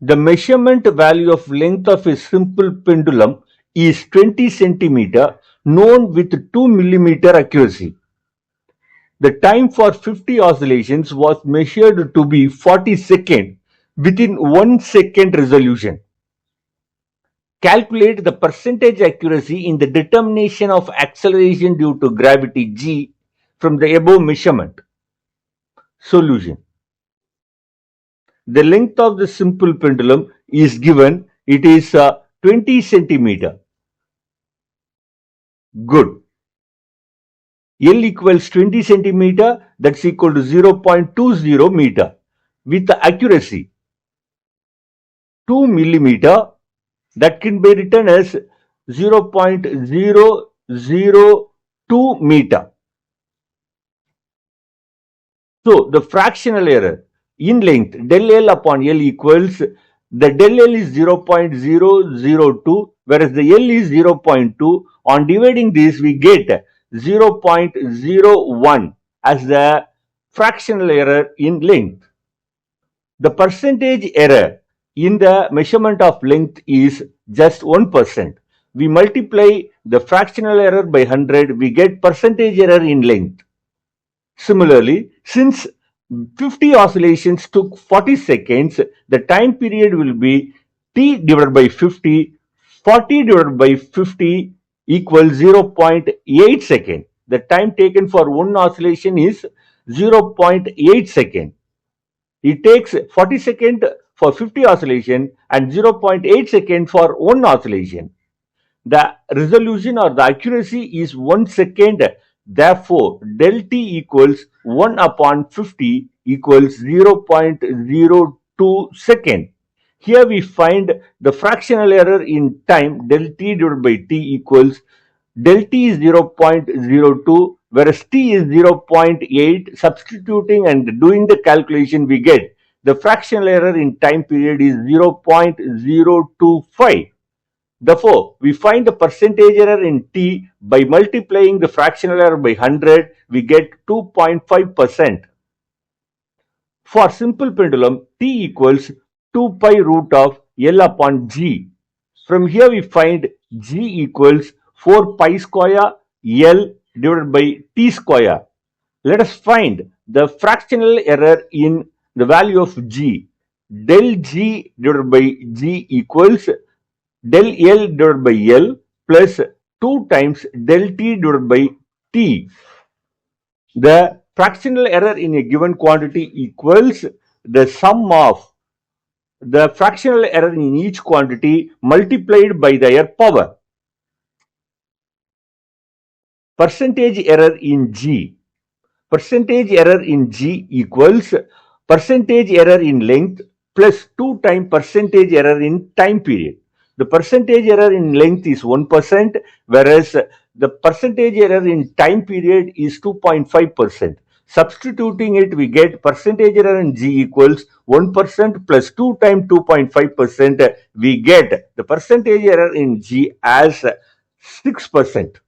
The measurement value of length of a simple pendulum is 20 centimeter, known with 2 millimeter accuracy. The time for 50 oscillations was measured to be 40 seconds within 1 second resolution. Calculate the percentage accuracy in the determination of acceleration due to gravity g from the above measurement. Solution. The length of the simple pendulum is given. It is 20 centimeter. Good. L equals 20 centimeter, that's equal to 0.20 meter. With the accuracy 2 millimeter, that can be written as 0.002 meter. So the fractional error in length del L upon L equals, the del L is 0.002, whereas the L is 0.2. On dividing this, we get 0.01 as the fractional error in length. The percentage error in the measurement of length is just 1%. We multiply the fractional error by 100, we get percentage error in length. Similarly, since 50 oscillations took 40 seconds, the time period will be t divided by 50. 40 divided by 50 equals 0.8 second. The time taken for one oscillation is 0.8 second. It takes 40 seconds for 50 oscillation and 0.8 second for one oscillation. The resolution or the accuracy is 1 second. Therefore, del t equals 1 upon 50 equals 0.02 second. Here we find the fractional error in time del t divided by t equals, del t is 0.02 whereas t is 0.8. Substituting and doing the calculation, we get the fractional error in time period is 0.025. Therefore, we find the percentage error in t by multiplying the fractional error by 100, we get 2.5%. For simple pendulum, t equals 2 pi root of L upon g. From here we find g equals 4 pi square L divided by t square. Let us find the fractional error in the value of g. Del g divided by g equals del L divided by L plus 2 times del t divided by t. The fractional error in a given quantity equals the sum of the fractional error in each quantity multiplied by their power. Percentage error in G. Percentage error in G equals percentage error in length plus 2 times percentage error in time period. The percentage error in length is 1%, whereas the percentage error in time period is 2.5%. Substituting it, we get percentage error in G equals 1% plus 2 times 2.5%. We get the percentage error in G as 6%.